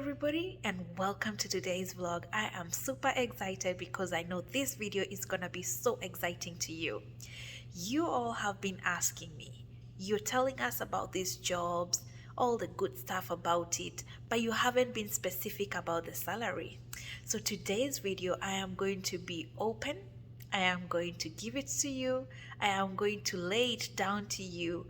everybody, and welcome to today's vlog. I am super excited because I know this video is gonna be so exciting to you. You all have been asking me, you're telling us about these jobs, all the good stuff about it, but you haven't been specific about the salary. So today's video, I am going to be open. I am going to give it to you. I am going to lay it down to you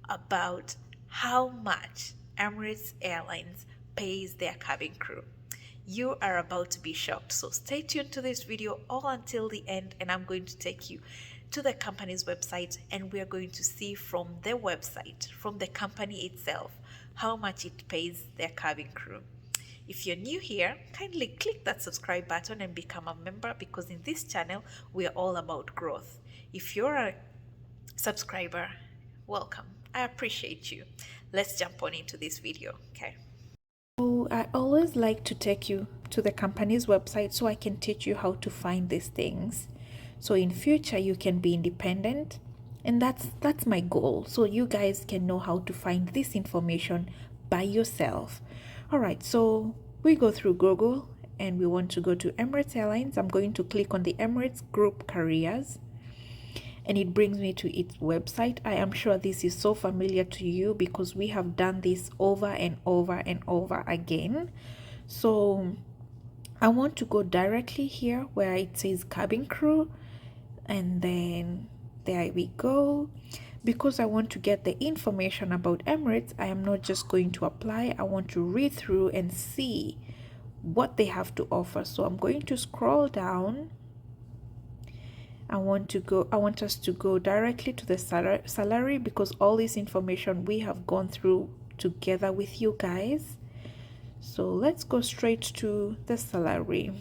about how much Emirates Airlines pays their cabin crew. You are about to be shocked, so stay tuned to this video all until the end, and I'm going to take you to the company's website, and we are going to see from their website, from the company itself, how much it pays their cabin crew. If you're new here, kindly click that subscribe button and become a member, because in this channel we are all about growth. If you're a subscriber, welcome. I appreciate you. Let's jump on into this video, okay? So I always like to take you to the company's website so I can teach you how to find these things. So in future you can be independent, and that's my goal. So you guys can know how to find this information by yourself. All right, so we go through Google and we want to go to Emirates Airlines. I'm going to click on the Emirates Group Careers, and it brings me to its website. I am sure this is so familiar to you because we have done this over and over and over again. So I want to go directly here where it says cabin crew, and then there we go. Because I want to get the information about Emirates, I am not just going to apply. I want to read through and see what they have to offer. So I'm going to scroll down. I want us to go directly to the salary because all this information we have gone through together with you guys. So let's go straight to the salary.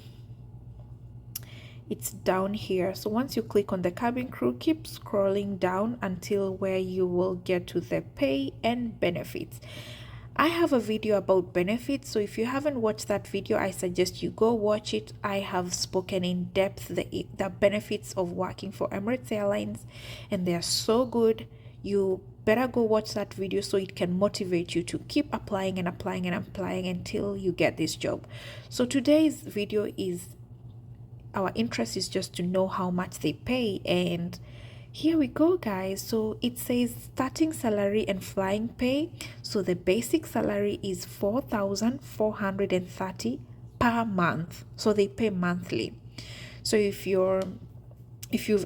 It's down here. So once you click on the cabin crew, keep scrolling down until where you will get to the pay and benefits. I have a video about benefits, so if you haven't watched that video, I suggest you go watch it. I have spoken in depth the benefits of working for Emirates Airlines, and they are so good. You better go watch that video so it can motivate you to keep applying and applying and applying until you get this job. So today's video is, our interest is just to know how much they pay, and here we go, guys. So it says starting salary and flying pay. So the basic salary is 4,430 per month. So they pay monthly. So if you've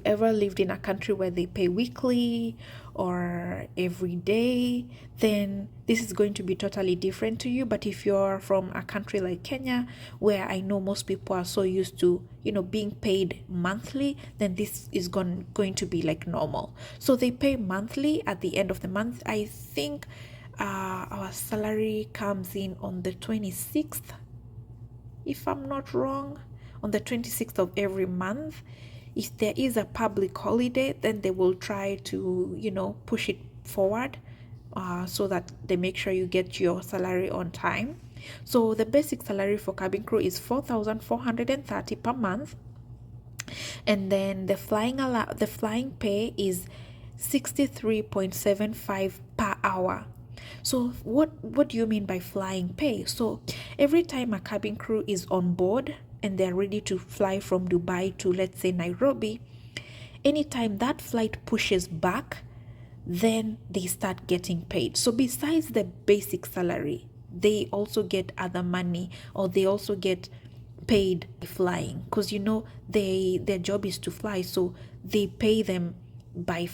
ever lived in a country where they pay weekly or every day, then this is going to be totally different to you. But if you're from a country like Kenya, where I know most people are so used to, being paid monthly, then this is going to be like normal. So they pay monthly at the end of the month. I think our salary comes in on the 26th, if I'm not wrong, on the 26th of every month. If there is a public holiday, then they will try to, push it forward so that they make sure you get your salary on time. So the basic salary for cabin crew is 4,430 per month. And then the flying pay is 63.75 per hour. So what do you mean by flying pay? So every time a cabin crew is on board and they're ready to fly from Dubai to, let's say, Nairobi, anytime that flight pushes back, then they start getting paid. So besides the basic salary, they also get other money, or they also get paid flying, because their job is to fly, so they pay them by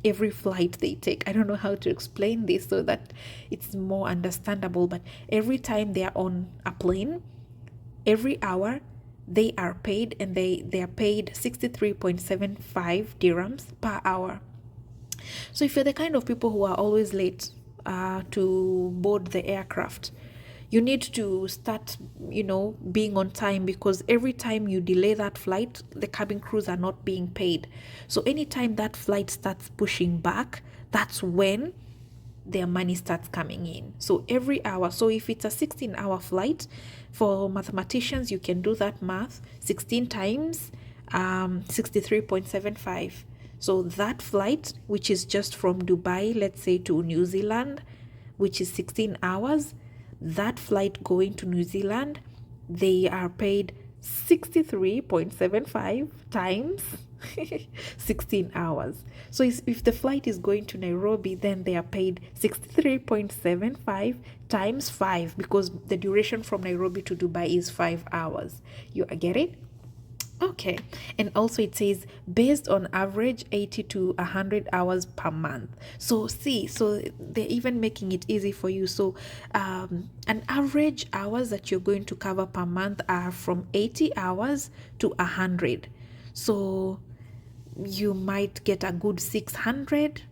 every flight they take. I don't know how to explain this so that it's more understandable, but every time they are on a plane, every hour they are paid, and they are paid 63.75 dirhams per hour. So if you're the kind of people who are always late to board the aircraft, you need to start being on time, because every time you delay that flight, the cabin crews are not being paid. So anytime that flight starts pushing back, that's when their money starts coming in. So every hour, so if it's a 16-hour flight, for mathematicians, you can do that math. 16 times 63.75. So that flight, which is just from Dubai, let's say, to New Zealand, which is 16 hours, that flight going to New Zealand, they are paid 63.75 times 16 hours. So if the flight is going to Nairobi, then they are paid 63.75 times 5, because the duration from Nairobi to Dubai is 5 hours. You get it? Okay. And also it says based on average 80 to 100 hours per month. So see, so they're even making it easy for you. So an average hours that you're going to cover per month are from 80 hours to 100. So you might get a good 600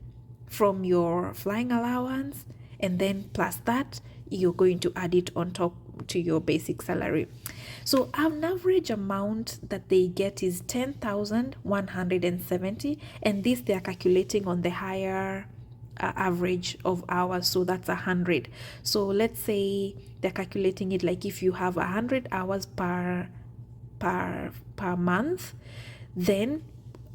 from your flying allowance, and then plus that you're going to add it on top to your basic salary. So an average amount that they get is 10,170, and this they are calculating on the higher average of hours, so that's 100. So let's say they're calculating it like if you have 100 hours per month, then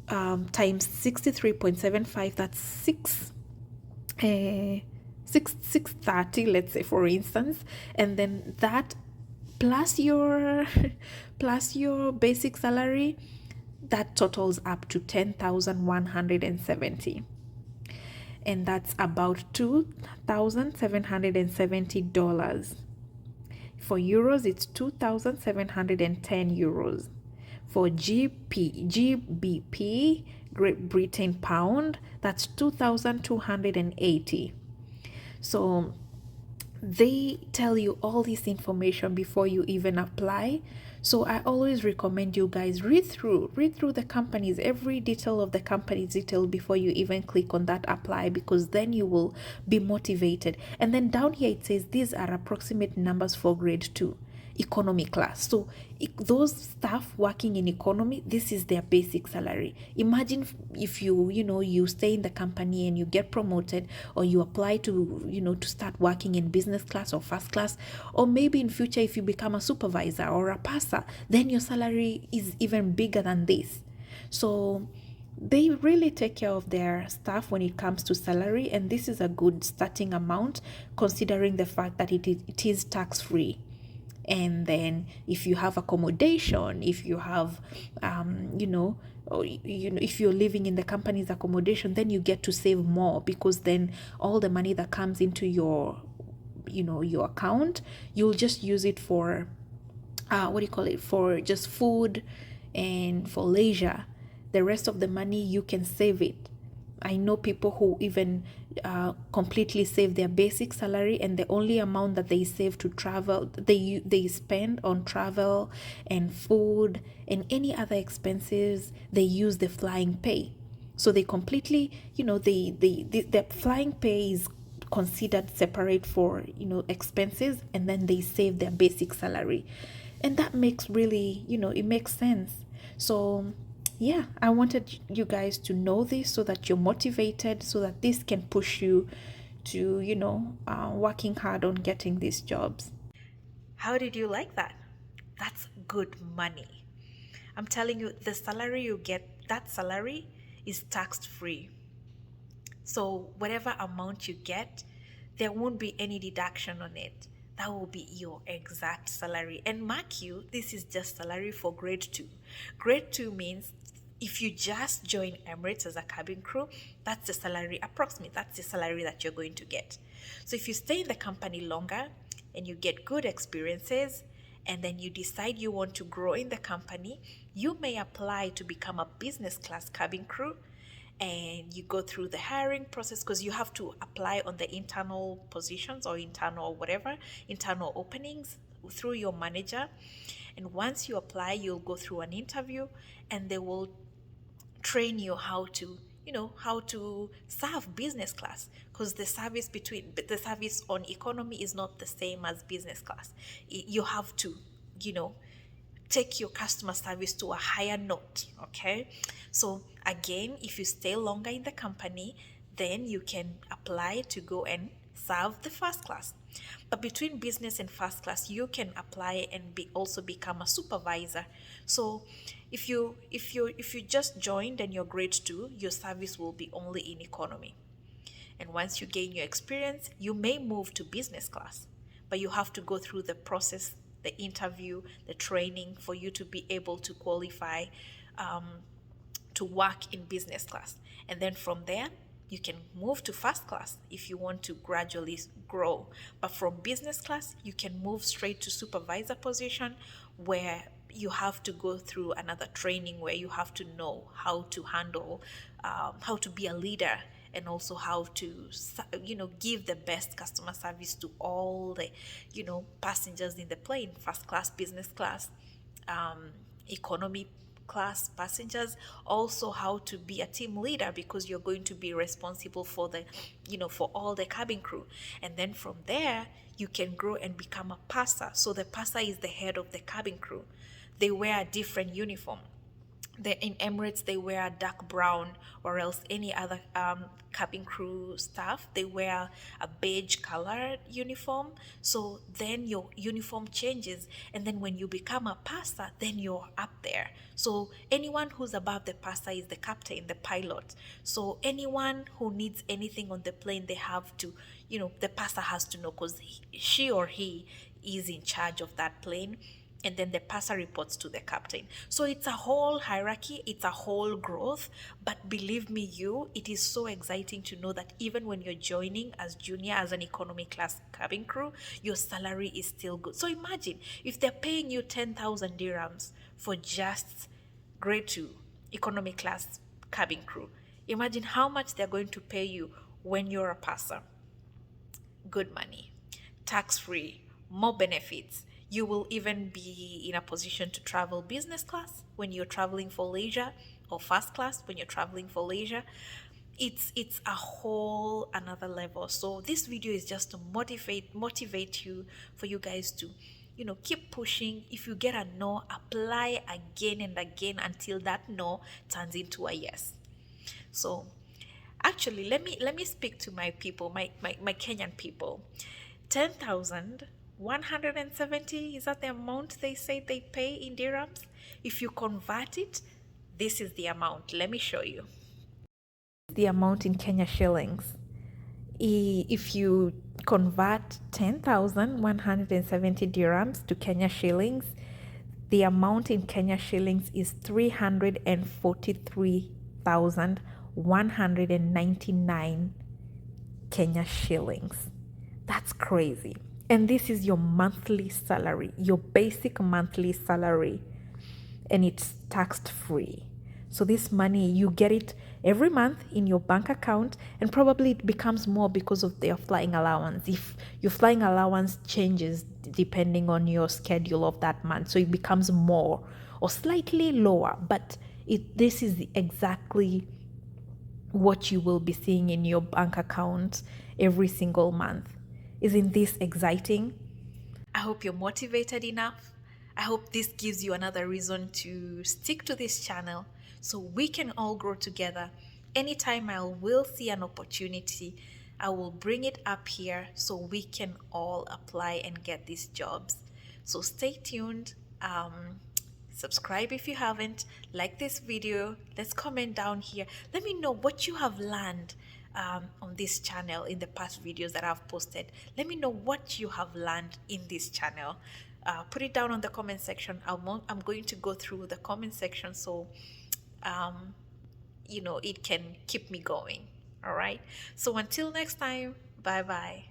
times 63.75, that's 630, let's say, for instance, and then that plus your plus your basic salary, that totals up to 10,170, and that's about $2,770. For euros, it's 2,710 euros. For GBP, Great Britain pound, that's 2,280. So they tell you all this information before you even apply. So I always recommend you guys read through the companies, every detail of the company's detail before you even click on that apply, because then you will be motivated. And then down here it says these are approximate numbers for grade 2 economy class. So those staff working in economy, this is their basic salary. Imagine if you stay in the company and you get promoted, or you apply to to start working in business class or first class, or maybe in future if you become a supervisor or a passer, then your salary is even bigger than this. So they really take care of their staff when it comes to salary, and this is a good starting amount considering the fact that it is tax free. And then if you have accommodation, if you have if you're living in the company's accommodation, then you get to save more, because then all the money that comes into your account, you'll just use it for for just food and for leisure. The rest of the money you can save it. I know people who even completely save their basic salary, and the only amount that they save to travel, they spend on travel and food and any other expenses, they use the flying pay. So they completely, the flying pay is considered separate for expenses, and then they save their basic salary, and that makes really it makes sense. So yeah, I wanted you guys to know this so that you're motivated, so that this can push you to working hard on getting these jobs. How did you like that? That's good money. I'm telling you, the salary you get, that salary is tax free. So whatever amount you get, there won't be any deduction on it. That will be your exact salary. And mark you, this is just salary for grade 2. Grade 2 means if you just join Emirates as a cabin crew, that's the salary, approximate, that's the salary that you're going to get. So if you stay in the company longer and you get good experiences, and then you decide you want to grow in the company, you may apply to become a business class cabin crew, and you go through the hiring process, because you have to apply on the internal positions or internal openings through your manager. And once you apply, you'll go through an interview, and they will train you how to serve business class, because the service on economy is not the same as business class. You have to take your customer service to a higher note. Okay, so again, if you stay longer in the company, then you can apply to go and serve the first class. But between business and first class, you can apply and also become a supervisor. So if you just joined and you're grade 2, your service will be only in economy. And once you gain your experience, you may move to business class. but you have to go through the process, the interview, the training for you to be able to qualify um, to work in business class. And then from there, you can move to first class if you want to gradually grow. But from business class, you can move straight to supervisor position, where you have to go through another training where you have to know how to handle, how to be a leader, and also how to give the best customer service to all the passengers in the plane, first class, business class, economy class passengers. Also how to be a team leader, because you're going to be responsible for the for all the cabin crew. And then from there, you can grow and become a purser. So the purser is the head of the cabin crew. They wear a different uniform. In Emirates, they wear dark brown, or else any other cabin crew staff, they wear a beige colored uniform. So then your uniform changes, and then when you become a purser, then you're up there. So anyone who's above the purser is the captain, the pilot. So anyone who needs anything on the plane, they have to, the purser has to know, because she or he is in charge of that plane. And then the purser reports to the captain. So it's a whole hierarchy, it's a whole growth. But believe me, it is so exciting to know that even when you're joining as junior, as an economy class cabin crew, your salary is still good. So imagine if they're paying you 10,000 dirhams for just grade 2 economy class cabin crew. Imagine how much they're going to pay you when you're a purser. Good money, tax-free, more benefits. You will even be in a position to travel business class when you're traveling for leisure, or first class when you're traveling for leisure. It's a whole another level. So this video is just to motivate you, for you guys to keep pushing. If you get a no, apply again and again until that no turns into a yes. So actually, let me speak to my people, my Kenyan people. 10,170, is that the amount they say they pay in dirhams? If you convert it, this is the amount. Let me show you the amount in Kenya shillings. If you convert 10,170 dirhams to Kenya shillings, the amount in Kenya shillings is 343,199 Kenya shillings. That's crazy. And this is your monthly salary, your basic monthly salary, and it's taxed free. So this money, you get it every month in your bank account, and probably it becomes more because of their flying allowance. If your flying allowance changes depending on your schedule of that month, so it becomes more or slightly lower, but this is exactly what you will be seeing in your bank account every single month. Isn't this exciting? I hope you're motivated enough. I hope this gives you another reason to stick to this channel so we can all grow together. Anytime I will see an opportunity, I will bring it up here so we can all apply and get these jobs. So stay tuned. Subscribe if you haven't. Like this video. Let's comment down here. Let me know what you have learned on this channel in the past videos that I've posted. Let me know what you have learned in this channel. Put it down on the comment section. I'm going to go through the comment section, so it can keep me going. All right. So until next time, bye bye.